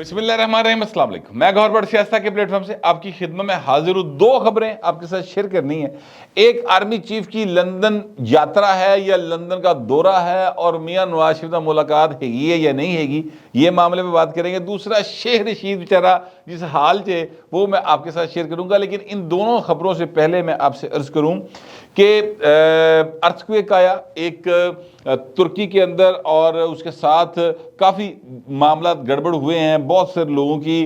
بسم اللہ الرحمن الرحیم، السلام علیکم۔ میں گوھر بٹ سیاستہ کے پلیٹ فارم سے آپ کی خدمت میں حاضر ہوں۔ دو خبریں آپ کے ساتھ شیئر کرنی ہے۔ ایک آرمی چیف کی لندن یاترا ہے یا لندن کا دورہ ہے، اور میاں نواز شریف سے ملاقات ہے یا نہیں ہے گی، یہ معاملے پہ بات کریں گے۔ دوسرا شیخ رشید بیچارہ جس حال سے، وہ میں آپ کے ساتھ شیئر کروں گا۔ لیکن ان دونوں خبروں سے پہلے میں آپ سے عرض کروں کہ ارتھکویک آیا ایک ترکی کے اندر، اور اس کے ساتھ کافی معاملات گڑبڑ ہوئے ہیں۔ بہت سے لوگوں کی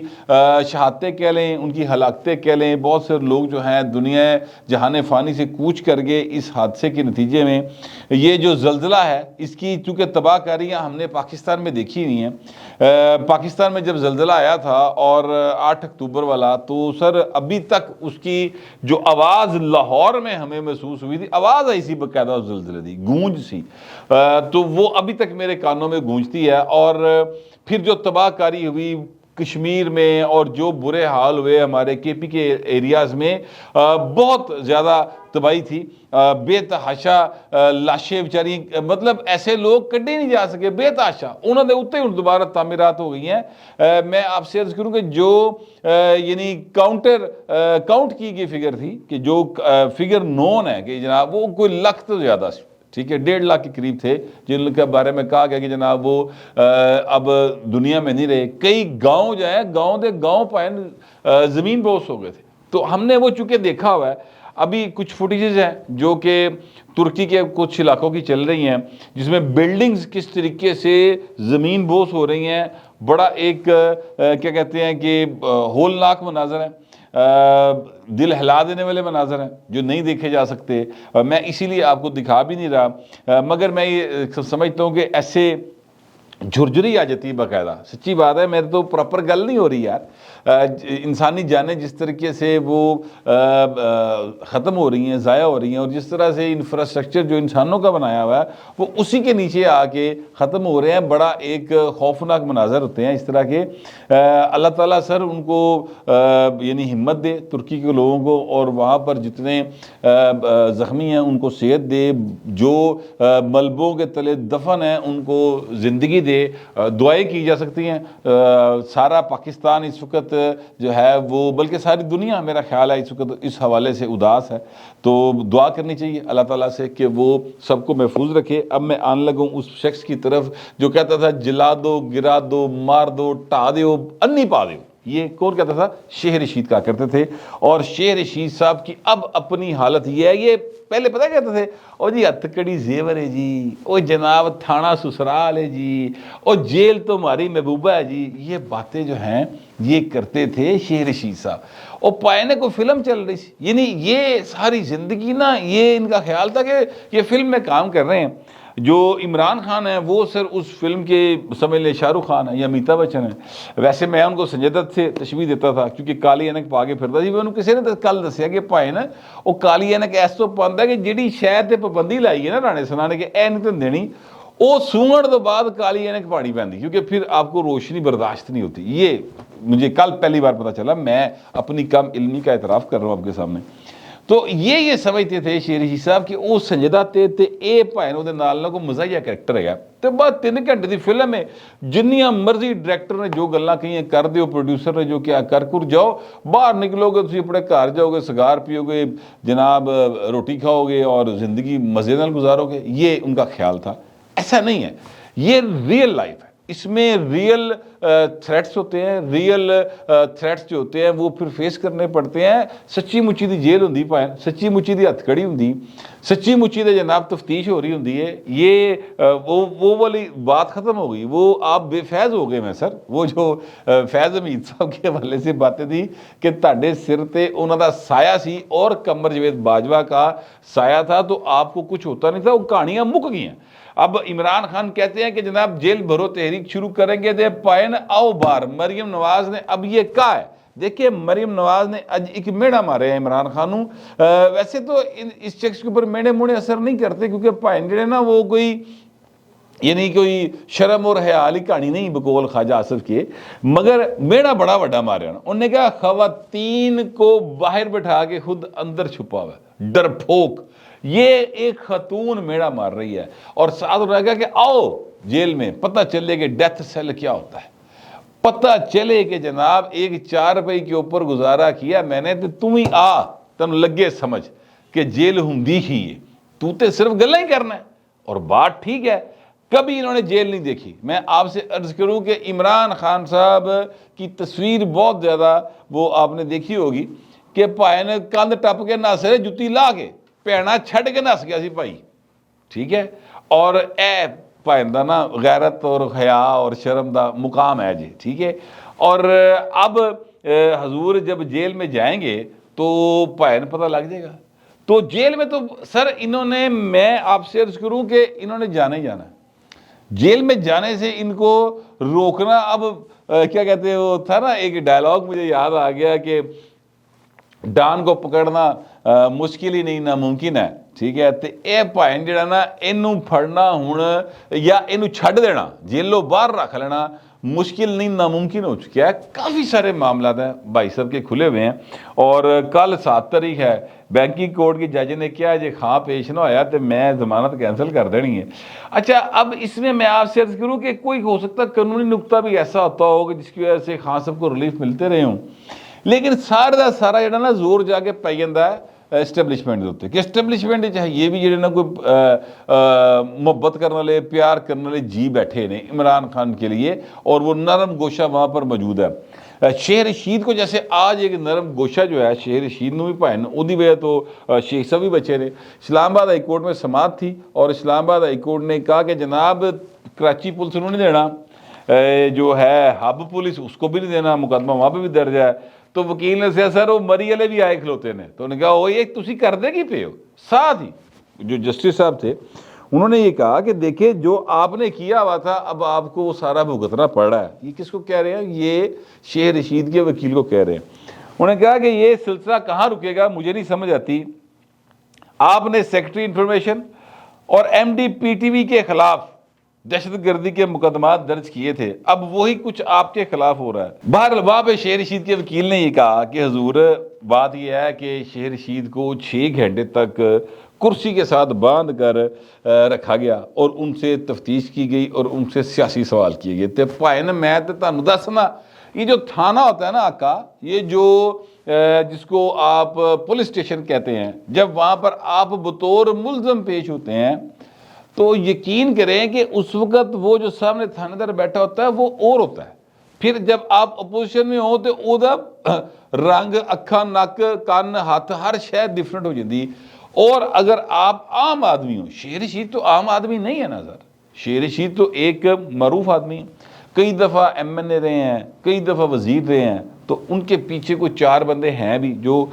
شہادتیں کہہ لیں، ان کی ہلاکتیں کہہ لیں، بہت سے لوگ جو ہیں دنیا جہان فانی سے کوچ کر گئے اس حادثے کے نتیجے میں۔ یہ جو زلزلہ ہے، اس کی چونکہ تباہ کاریاں ہم نے پاکستان میں دیکھی نہیں ہیں۔ پاکستان میں جب زلزلہ آیا تھا اور 8 اکتوبر والا، تو سر ابھی تک اس کی جو آواز لاہور میں ہمیں محسوس ہوئی تھی، آواز آئی سی باقاعدہ اس زلزلے دی، گونج سی، تو وہ ابھی تک میرے کانوں میں گونجتی ہے۔ اور پھر جو تباہ کاری ہوئی کشمیر میں، اور جو برے حال ہوئے ہمارے کے پی کے ایریاز میں، بہت زیادہ تباہی تھی۔ بے تحاشا لاشیں بیچاری، مطلب ایسے لوگ کڈے نہیں جا سکے، بے تحاشا انہوں نے اتنے ہی دوبارہ تعمیرات ہو گئی ہیں۔ میں آپ سے عرض کروں کہ جو یعنی کاؤنٹ کی گئی فگر تھی، کہ جو فگر نون ہے کہ جناب وہ کوئی لاکھ تو زیادہ، ٹھیک ہے، 1.5 لاکھ کے قریب تھے، جن کے بارے میں کہا گیا کہ جناب وہ اب دنیا میں نہیں رہے۔ کئی گاؤں جو ہیں، گاؤں پائن زمین بوس ہو گئے تھے۔ تو ہم نے وہ چونکہ دیکھا ہوا ہے۔ ابھی کچھ فوٹیجز ہیں جو کہ ترکی کے کچھ علاقوں کی چل رہی ہیں، جس میں بلڈنگز کس طریقے سے زمین بوس ہو رہی ہیں۔ بڑا ایک کیا کہتے ہیں کہ ہولناک مناظر ہے، دل ہلا دینے والے مناظر ہیں جو نہیں دیکھے جا سکتے۔ میں اسی لیے آپ کو دکھا بھی نہیں رہا، مگر میں یہ سمجھتا ہوں کہ ایسے جھرجھری آ جاتی ہے باقاعدہ۔ سچی بات ہے، میرے تو پراپر گل نہیں ہو رہی یار۔ انسانی جانیں جس طریقے سے وہ ختم ہو رہی ہیں، ضائع ہو رہی ہیں، اور جس طرح سے انفراسٹرکچر جو انسانوں کا بنایا ہوا ہے وہ اسی کے نیچے آ کے ختم ہو رہے ہیں۔ بڑا ایک خوفناک مناظر ہوتے ہیں اس طرح کے۔ اللہ تعالیٰ سر ان کو یعنی ہمت دے ترکی کے لوگوں کو، اور وہاں پر جتنے زخمی ہیں ان کو صحت دے، جو ملبوں کے تلے دفن ہیں ان کو زندگی دے۔ دعائیں کی جا سکتی ہیں۔ سارا پاکستان اس وقت جو ہے وہ، بلکہ ساری دنیا میرا خیال ہے اس وقت اس حوالے سے اداس ہے۔ تو دعا کرنی چاہیے اللہ تعالیٰ سے کہ وہ سب کو محفوظ رکھے۔ اب میں آن لگوں اس شخص کی طرف جو کہتا تھا جلا دو، گرا دو، مار دو، ٹا دیو، انی پا دیو۔ یہ کون کہتا تھا؟ شیخ رشید کہا کرتے تھے۔ اور شیخ رشید صاحب کی اب اپنی حالت یہ ہے، یہ پہلے پتہ کہتے تھے، او جی ہتھکڑی زیور ہے جی، او جناب تھانہ سسرال ہے جی، او جیل تو ہماری محبوبہ ہے جی۔ یہ باتیں جو ہیں یہ کرتے تھے شیخ رشید صاحب۔ اور پائنے کو فلم چل رہی تھی، یعنی یہ ساری زندگی نا، یہ ان کا خیال تھا کہ یہ فلم میں کام کر رہے ہیں۔ جو عمران خان ہیں وہ سر اس فلم کے سمجھ لیں شاہ رخ خان ہیں یا امیتابھ بچن ہیں۔ ویسے میں ان کو سنجے دت سے تشبیہ دیتا تھا، کیونکہ کالی اینک پا کے پھرتا جی۔ انہوں کسی نے کل دسیا کہ پائے نا وہ کالی اینک ایس تو پاندہ ہے کہ جیڑی شاید پابندی لائی ہے نا رانے سنانے کے اے نہیں تو دینی، وہ سونگڑ تو بعد کالی اینک پاڑی پہنتی، کیونکہ پھر آپ کو روشنی برداشت نہیں ہوتی۔ یہ مجھے کل پہلی بار پتا چلا، میں اپنی کم علمی کا اعتراف کر رہا ہوں آپ کے سامنے۔ تو یہ سمجھتے تھے شیخ رشید صاحب کہ وہ سنجیدہ تے اے بھائی نے نال کوئی مزاحیہ کریکٹر ہے۔ تو بعد 3 گھنٹے دی فلم ہے، جنیاں مرضی ڈائریکٹر نے جو گلاں کہیں کر دیو، پروڈیوسر نے جو کیا کر جاؤ، باہر نکلو گے تسی اپنے گھر جاؤ گے، سگار پیو گے جناب، روٹی کھاؤ گے اور زندگی مزے نال گزارو گے۔ یہ ان کا خیال تھا۔ ایسا نہیں ہے، یہ ریئل لائف ہے۔ اس میں ریئل تھریٹس ہوتے ہیں، ریئل تھریٹس جو ہوتے ہیں وہ پھر فیس کرنے پڑتے ہیں۔ سچی مچی دی جیل ہوندی پائے، سچی مچی دی ہتھکڑی ہوندی، سچی مچی دے جناب تفتیش ہو رہی ہوندی ہے۔ یہ وہ والی بات ختم ہو گئی، وہ آپ بے فیض ہو گئے میں سر۔ وہ جو فیض حمید صاحب کے حوالے سے باتیں تھی کہ تہاڈے سر تے انہاں دا سایہ سی اور قمر جاوید باجوہ کا سایہ تھا، تو آپ کو کچھ ہوتا نہیں تھا، وہ کہانیاں مک گئی ہیں۔ اب عمران خان کہتے ہیں کہ جناب جیل بھرو تحریک شروع کریں گے دے پائن آؤ بار۔ مریم نواز نے اب یہ کہا ہے۔ دیکھیں مریم نواز نے اج ایک میڑا مارے ہیں عمران خانوں۔ ویسے تو اس شخص کے اوپر میڑے موڑے اثر نہیں کرتے، کیونکہ پائن جڑے نا وہ کوئی یعنی کوئی شرم اور حیا والی کہانی نہیں بقول خواجہ آصف کے، مگر میڑا بڑا بڑا مارے ہیں۔ انہوں نے کہا خواتین کو باہر بٹھا کے خود اندر چھپا ہوا ہے، ڈرپھوک۔ یہ ایک خاتون میڑا مار رہی ہے، اور ساتھ انہوں نے کہا کہ آؤ جیل میں پتہ چلے کہ ڈیتھ سیل کیا ہوتا ہے، پتہ چلے کہ جناب ایک 4 روپے کے اوپر گزارا کیا میں نے تو تم ہی آ تن لگے سمجھ کہ جیل ہوندی ہی ہے، تو تے صرف گلیں ہی کرنا ہے۔ اور بات ٹھیک ہے، کبھی انہوں نے جیل نہیں دیکھی۔ میں آپ سے عرض کروں کہ عمران خان صاحب کی تصویر بہت زیادہ وہ آپ نے دیکھی ہوگی کہ بھائی نے کندھ ٹپ کے نس رہے جتی لا کے پینا چھڑ کے نس گیا سی بھائی، ٹھیک ہے۔ اور اے بھائی دا نا غیرت اور حیا اور شرم دا مقام ہے جی، ٹھیک ہے۔ اور اب حضور جب جیل میں جائیں گے تو بھائی نے پتہ لگ جائے گا۔ تو جیل میں تو سر انہوں نے، میں آپ سے عرض کروں کہ انہوں نے جانا ہی جانا ہے۔ جیل میں جانے سے ان کو روکنا، اب کیا کہتے ہیں، وہ تھا نا ایک ڈائلاگ مجھے یاد آ گیا کہ ڈان کو پکڑنا مشکل ہی نہیں ناممکن ہے، ٹھیک ہے۔ تو اے بھائی جڑا نا اینوں پھڑنا ہن یا اینوں چھڈ دینا جیلوں باہر رکھ لینا مشکل نہیں ناممکن ہو چکا ہے۔ کافی سارے معاملات ہیں بھائی صاحب کے کھلے ہوئے ہیں، اور کل 7 تاریخ ہے، بینکنگ کورٹ کی جج نے کیا جی خواہ پیش نہ ہویا تو میں ضمانت کینسل کر دینی ہے۔ اچھا اب اس میں آپ سے عرض کروں کہ کوئی ہو سکتا قانونی نقطہ بھی ایسا ہوتا ہو کہ جس کی وجہ سے خان صاحب کو ریلیف ملتے رہے ہوں، لیکن سارا سارا جڑا نا زور جا کے پی جاتا ہے اسٹیبلشمنٹ کے اتنے کہ اسٹیبلشمنٹ یہ بھی جڑے نا کوئی محبت کرنے والے پیار کرنے والے جی بیٹھے نے عمران خان کے لیے، اور وہ نرم گوشہ وہاں پر موجود ہے۔ شیخ رشید کو جیسے آج ایک نرم گوشہ جو ہے شیخ رشید نو بھی پائے ادی وجہ تو شیخ صاحب بھی بچے نے۔ اسلام آباد ہائی کورٹ میں سماعت تھی اور اسلام آباد ہائی کورٹ نے کہا کہ جناب کراچی پولیس انہوں نہیں دینا، جو ہے ہب پولیس اس کو بھی نہیں دینا، مقدمہ وہاں پہ بھی درج ہے۔ تو وکیل نے کہا سر وہ مری والے بھی آئے کھلوتے نے، تو انہوں نے کہا وہ یہ تسی کر دے کی پے ہو۔ ساتھ ہی جو جسٹس صاحب تھے انہوں نے یہ کہا کہ دیکھیں جو آپ نے کیا ہوا تھا اب آپ کو وہ سارا بھگتنا پڑ رہا ہے۔ یہ کس کو کہہ رہے ہیں؟ یہ شیخ رشید کے وکیل کو کہہ رہے ہیں۔ انہوں نے کہا کہ یہ سلسلہ کہاں رکے گا مجھے نہیں سمجھ آتی۔ آپ نے سیکرٹری انفارمیشن اور M D P T V کے خلاف دہشت گردی کے مقدمات درج کیے تھے، اب وہی کچھ آپ کے خلاف ہو رہا ہے۔ بہرحال وہاں پہ شیخ رشید کے وکیل نے یہ کہا کہ حضور بات یہ ہے کہ شیخ رشید کو 6 گھنٹے تک کرسی کے ساتھ باندھ کر رکھا گیا اور ان سے تفتیش کی گئی اور ان سے سیاسی سوال کیے گئے۔ تو بھائی نے میں تو تانوں دسنا یہ جو تھانہ ہوتا ہے نا آقا، یہ جو جس کو آپ پولیس اسٹیشن کہتے ہیں، جب وہاں پر آپ بطور ملزم پیش ہوتے ہیں تو یقین کریں کہ اس وقت وہ جو سامنے تھانے دار بیٹھا ہوتا ہے وہ اور ہوتا ہے۔ پھر جب آپ اپوزیشن میں ہو تو او دا رنگ اکھاں نک کان ہاتھ ہر شے ڈفرنٹ ہو جاتی۔ اور اگر آپ عام آدمی ہو، شیخ رشید تو عام آدمی نہیں ہے نا سر، شیخ رشید تو ایک معروف آدمی ہے، کئی دفعہ ایم این اے رہے ہیں، کئی دفعہ وزیر رہے ہیں، تو ان کے پیچھے کوئی 4 بندے ہیں بھی جو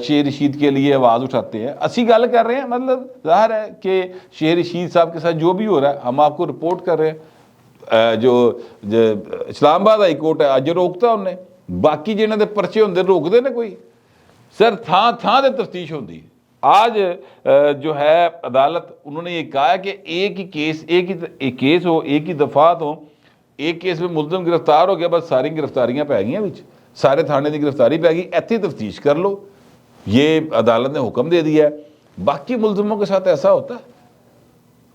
شیخ رشید کے لیے آواز اٹھاتے ہیں۔ اسی گل کر رہے ہیں، مطلب ظاہر ہے کہ شیخ رشید صاحب کے ساتھ جو بھی ہو رہا ہے ہم آپ کو رپورٹ کر رہے ہیں۔ جو اسلام آباد ہائی کورٹ ہے اج روکتا انہیں، باقی جنہوں نے پرچے ہوندے روکتے نے کوئی؟ سر تھان تھان دے تفتیش ہوندی ہے۔ آج جو ہے عدالت انہوں نے یہ کہا ہے کہ ایک ہی کیس، ایک ہی کیس ہو، ایک ہی دفعات ہو، ایک کیس میں ملزم گرفتار ہو گیا بس ساری گرفتاریاں پی گئی بچ، سارے تھانے کی گرفتاری پی گئی، ایتھی تفتیش کر لو، یہ عدالت نے حکم دے دیا ہے۔ باقی ملزموں کے ساتھ ایسا ہوتا ہے؟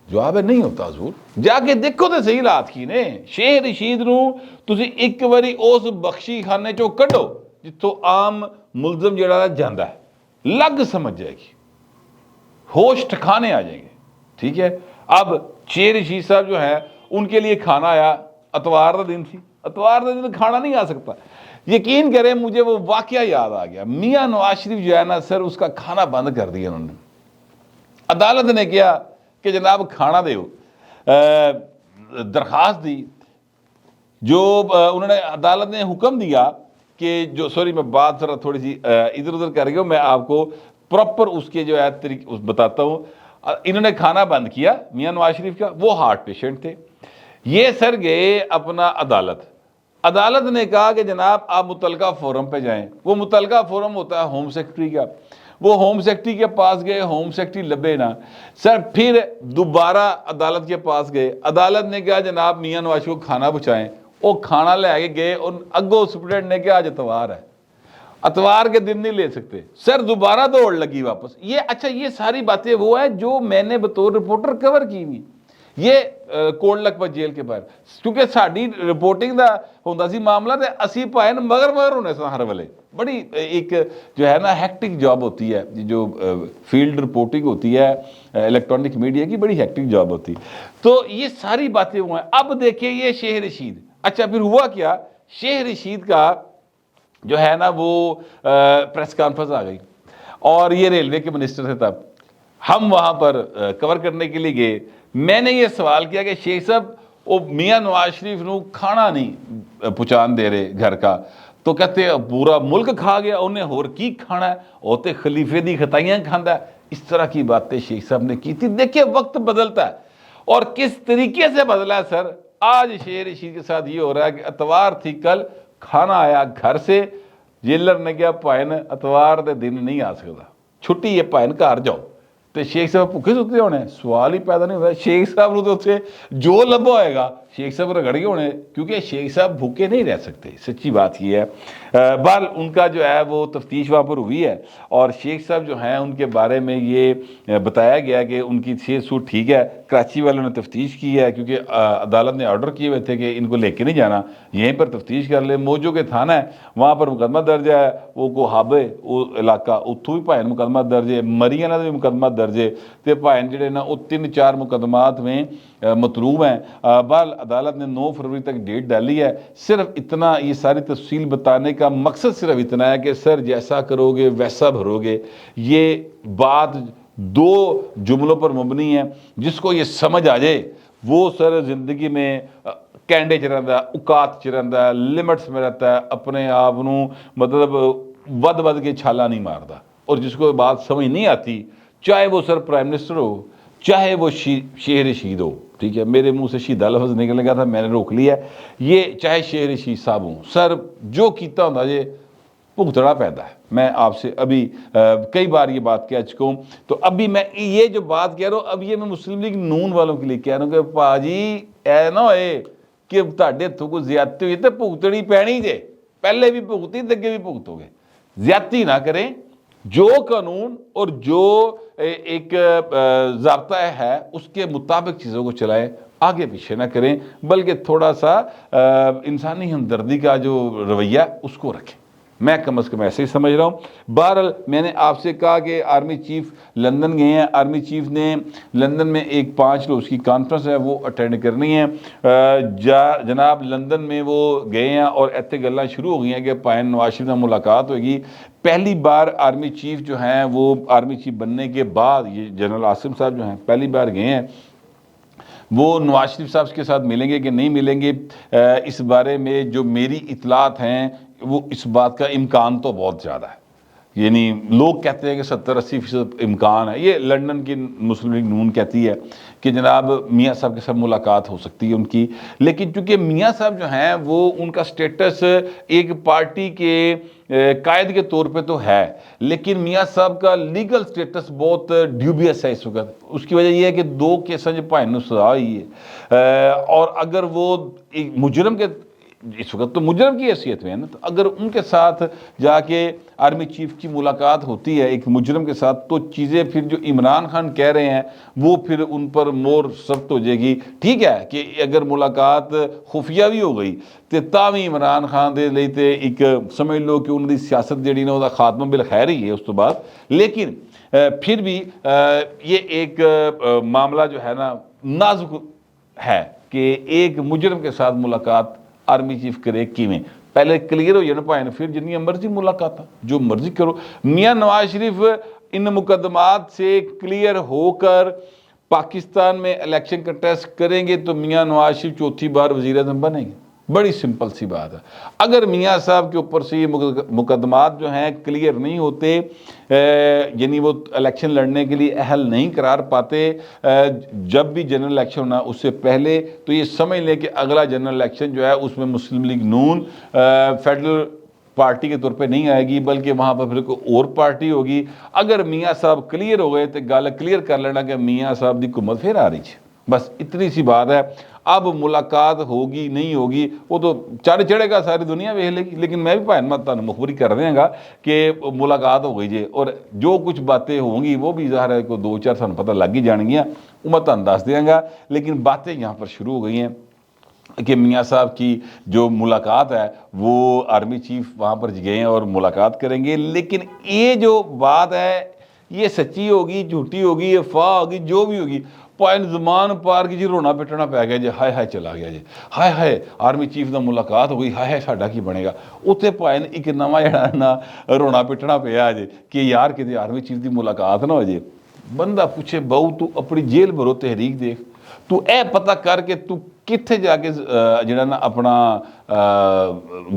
جواب ہے نہیں ہوتا حضور۔ جا کے دیکھو تو صحیح حالات کی نے۔ شیخ رشید نو تسی ایک باری اس بخشی خانے چوں کڈو جتوں عام ملزم جڑا جاندا ہے، لگ سمجھ جائے گی، ہوش ٹھکانے آ جائیں گے، ٹھیک ہے۔ اب شیخ رشید صاحب جو ہے ان کے لیے کھانا آیا، اتوار کا دن تھی، اتوار کا دن کھانا نہیں آ سکتا۔ یقین کریں مجھے وہ واقعہ یاد آ گیا، میاں نواز شریف جو ہے نا سر اس کا کھانا بند کر دیا انہوں نے۔ عدالت نے کیا کہ جناب کھانا دیو، درخواست دی، جو انہوں نے عدالت نے حکم دیا کہ جو سوری میں بات ذرا تھوڑی سی ادھر ادھر کر گیا، میں آپ کو پراپر اس کے جو ہے طریقے بتاتا ہوں۔ انہوں نے کھانا بند کیا میاں نواز شریف کا، وہ ہارٹ پیشنٹ تھے، یہ سر گئے اپنا عدالت نے کہا کہ جناب آپ متعلقہ فورم پہ جائیں۔ وہ متعلقہ فورم ہوتا ہے ہوم سیکرٹری کا، وہ ہوم سیکرٹری کے پاس گئے، ہوم سیکرٹری لبے نا سر، پھر دوبارہ عدالت کے پاس گئے، عدالت نے کہا جناب میاں نواز شریف کو کھانا پہنچائیں، وہ کھانا لے کے گئے، اور اگو سپرنٹینڈنٹ نے کہا آج اتوار ہے، اتوار کے دن نہیں لے سکتے، سر دوبارہ دوڑ لگی واپس۔ یہ اچھا یہ ساری باتیں وہ ہے جو میں نے بطور رپورٹر کور کی ہوئی، یہ کوڑ لکھپت جیل کے باہر کیونکہ ساری رپورٹنگ دا ہوتا سی معاملہ تے اسی پائے مگر ہونے سن ہر ویلے بڑی ایک جو ہے نا ہیکٹک جاب ہوتی ہے جو فیلڈ رپورٹنگ ہوتی ہے الیکٹرانک میڈیا کی بڑی ہیکٹک جاب ہوتی ہے تو یہ ساری باتیں ہوئے ہیں اب دیکھیں یہ شیخ رشید اچھا پھر ہوا کیا شیخ رشید کا جو ہے نا وہ پریس کانفرنس آ گئی اور یہ ریلوے کے منسٹر تھے تب ہم وہاں پر کور کرنے کے لیے گئے میں نے یہ سوال کیا کہ شیخ صاحب وہ میاں نواز شریف نو کھانا نہیں پہنچان دے رہے گھر کا تو کہتے پورا ملک کھا گیا انہیں ہور کی کھانا ہے وہ تے خلیفے دی خطائیاں کھاندا ہے اس طرح کی باتیں شیخ صاحب نے کی تھی دیکھیں وقت بدلتا ہے اور کس طریقے سے بدلا ہے سر آج شیخ رشید کے ساتھ یہ ہو رہا ہے کہ اتوار تھی کل کھانا آیا گھر سے جیلر نے کیا پائن اتوار دے دن نہیں آ سکتا چھٹی ہے پائن گھر جاؤ تو شیخ صاحب بھوکے ستے ہونے سوال ہی پیدا نہیں ہوتا شیخ صاحب نو تو اتنے جو لبا ہوئے گا شیخ صاحب رگڑ گئے ہونے کیونکہ شیخ صاحب بھوکے نہیں رہ سکتے سچی بات یہ ہے بال ان کا جو ہے وہ تفتیش وہاں پر ہوئی ہے اور شیخ صاحب جو ہیں ان کے بارے میں یہ بتایا گیا کہ ان کی صحت سوٹ ٹھیک ہے کراچی والوں نے تفتیش کی ہے کیونکہ عدالت نے آرڈر کیے ہوئے تھے کہ ان کو لے کے نہیں جانا یہیں پر تفتیش کر لے موجو کے تھانہ ہے وہاں پر مقدمہ درج ہے وہ کو حابے وہ علاقہ اتھو بھی پائن مقدمہ درج ہے مریانہ بھی مقدمہ درج ہے تے پائن جڑے نا وہ 3-4 مقدمات میں مطلوب ہیں بال عدالت نے 9 فروری تک ڈیٹ ڈالی ہے صرف اتنا یہ ساری تفصیل بتانے کا مقصد صرف اتنا ہے کہ سر جیسا کرو گے ویسا بھرو گے یہ بات 2 جملوں پر مبنی ہے جس کو یہ سمجھ آ جائے وہ سر زندگی میں کینڈے چ رہتا ہے اوقات چ رہتا ہے لمٹس میں رہتا ہے اپنے آپ مطلب ود کے چھالا نہیں مارتا اور جس کو بات سمجھ نہیں آتی چاہے وہ سر پرائم منسٹر ہو چاہے وہ شیخ رشید ہو ٹھیک ہے میرے منہ سے شیدہ لفظ نکل گیا تھا میں نے روک لیا یہ چاہے شیخ رشید صاحب ہوں سر جو کیتا ہوتا یہ بھگتڑا پیدا ہے میں آپ سے ابھی کئی بار یہ بات کہہ چکا ہوں تو ابھی میں یہ جو بات کہہ رہا ہوں اب یہ میں مسلم لیگ نون والوں کے لیے کہہ رہا ہوں کہ پاجی اے نہ ہوئے کہ تہاڈے ہتھوں کو زیادتی ہوئی تو بھگتڑی پینی جے پہلے بھی بھگتی تے اگے بھی بھگتو گے زیادتی نہ کریں جو قانون اور جو ایک ضابطہ ہے اس کے مطابق چیزوں کو چلائیں آگے پیچھے نہ کریں بلکہ تھوڑا سا انسانی ہمدردی کا جو رویہ اس کو رکھیں میں کم از کم ایسے ہی سمجھ رہا ہوں بہرحال میں نے آپ سے کہا کہ آرمی چیف لندن گئے ہیں آرمی چیف نے لندن میں ایک 5 روز کی کانفرنس ہے وہ اٹینڈ کرنی ہے جناب لندن میں وہ گئے ہیں اور ایسے گلیں شروع ہو گئی ہیں کہ پائن نواز شریف سے ملاقات ہوگی پہلی بار آرمی چیف جو ہیں وہ آرمی چیف بننے کے بعد یہ جنرل عاصم صاحب جو ہیں پہلی بار گئے ہیں وہ نواز شریف صاحب کے ساتھ ملیں گے کہ نہیں ملیں گے اس بارے میں جو میری اطلاعات ہیں وہ اس بات کا امکان تو بہت زیادہ ہے یعنی لوگ کہتے ہیں کہ 70-80% امکان ہے یہ لندن کی مسلم لیگ نون کہتی ہے کہ جناب میاں صاحب کے ساتھ ملاقات ہو سکتی ہے ان کی لیکن چونکہ میاں صاحب جو ہیں وہ ان کا سٹیٹس ایک پارٹی کے قائد کے طور پہ تو ہے لیکن میاں صاحب کا لیگل سٹیٹس بہت ڈیوبیس ہے اس وقت اس کی وجہ یہ ہے کہ 2 کیسوں جو پائن نو سزا ہوئی ہے اور اگر وہ ایک مجرم کے اس وقت تو مجرم کی حیثیت میں ہے نا تو اگر ان کے ساتھ جا کے آرمی چیف کی ملاقات ہوتی ہے ایک مجرم کے ساتھ تو چیزیں پھر جو عمران خان کہہ رہے ہیں وہ پھر ان پر مور سخت ہو جائے گی ٹھیک ہے کہ اگر ملاقات خفیہ بھی ہو گئی تو تاوی عمران خان دے لئی تے ایک سمجھ لو کہ ان کی سیاست جڑی نا وہ خاتمہ بالخیر ہی ہے اس تو بعد لیکن پھر بھی یہ ایک معاملہ جو ہے نا نازک ہے کہ ایک مجرم کے ساتھ ملاقات آرمی چیف کرے کیویں پہلے کلیئر ہو جانا پائے پھر جتنی مرضی ملاقات جو مرضی کرو میاں نواز شریف ان مقدمات سے کلیئر ہو کر پاکستان میں الیکشن کنٹیسٹ کریں گے تو میاں نواز شریف 4تھی بار وزیر اعظم بنیں گے بڑی سمپل سی بات ہے اگر میاں صاحب کے اوپر سے یہ مقدمات جو ہیں کلیئر نہیں ہوتے یعنی وہ الیکشن لڑنے کے لیے اہل نہیں قرار پاتے جب بھی جنرل الیکشن ہونا اس سے پہلے تو یہ سمجھ لیں کہ اگلا جنرل الیکشن جو ہے اس میں مسلم لیگ نون فیڈرل پارٹی کے طور پہ نہیں آئے گی بلکہ وہاں پر پھر کوئی اور پارٹی ہوگی اگر میاں صاحب کلیئر ہو گئے تو گل کلیئر کر لینا کہ میاں صاحب دی حکومت پھر آ رہی ہے بس اتنی سی بات ہے. اب ملاقات ہوگی نہیں ہوگی وہ تو چڑھے گا, ساری دنیا ویکھ لے گی, لیکن میں بھی بھائی مت تانوں مخبری کر دیا گا کہ ملاقات ہو گئی جی, اور جو کچھ باتیں ہوں گی وہ بھی ظاہر ہے کو 2-4 سانوں پتہ لگ ہی جان گیاں, وہ میں تانوں دس دیاں گا. لیکن باتیں یہاں پر شروع ہو گئی ہیں کہ میاں صاحب کی جو ملاقات ہے وہ آرمی چیف وہاں پر گئے ہیں اور ملاقات کریں گے. لیکن یہ جو بات ہے یہ سچی ہوگی جھوٹی ہوگی افواہ ہوگی جو بھی ہوگی, پوائنٹ زمان پار کی جی رونا پٹنا پی گیا جی, ہائے ہائے چلا گیا جی, ہائے ہائے آرمی چیف نال ملاقات ہو گئی, ہائے ہائے ساڈا کی بنے گا. اتنے پوائنٹ ایک نواں جڑا نا رونا پٹنا پیا جی کہ یار کتے آرمی چیف دی ملاقات نہ ہو جائے. بندہ پوچھے بہو تو اپنی جیل بھرو تحریک دیکھ, تو اے پتہ کر کے تو کتنے جا کے جڑا نا اپنا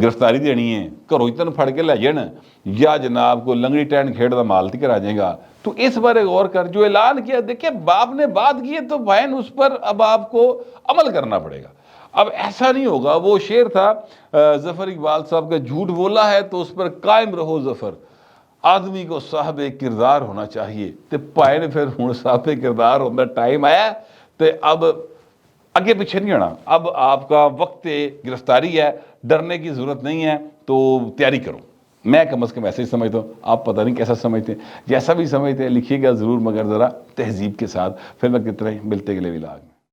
گرفتاری دینی ہے, گھروں تین پھڑ کے لے جان یا جناب کو لنگڑی ٹینڈ کھیڑ دا مال تک آ جائے گا. تو اس بارے غور کر, جو اعلان کیا دیکھیں باپ نے بات کی ہے تو بہن اس پر اب آپ کو عمل کرنا پڑے گا. اب ایسا نہیں ہوگا, وہ شعر تھا ظفر اقبال صاحب کا, جھوٹ بولا ہے تو اس پر قائم رہو ظفر, آدمی کو صاحب کردار ہونا چاہیے. تو پائے نے پھر ہوں صاحب کردار ہونا ٹائم آیا تو اب اگے پیچھے نہیں ہونا. اب آپ کا وقت گرفتاری ہے, ڈرنے کی ضرورت نہیں ہے, تو تیاری کرو. میں کم از کم ایسے ہی سمجھتا ہوں, آپ پتہ نہیں کیسا سمجھتے ہیں, جیسا بھی سمجھتے ہیں لکھیے گا ضرور, مگر ذرا تہذیب کے ساتھ. پھر میں کتنے ملتے گلے ولاگ.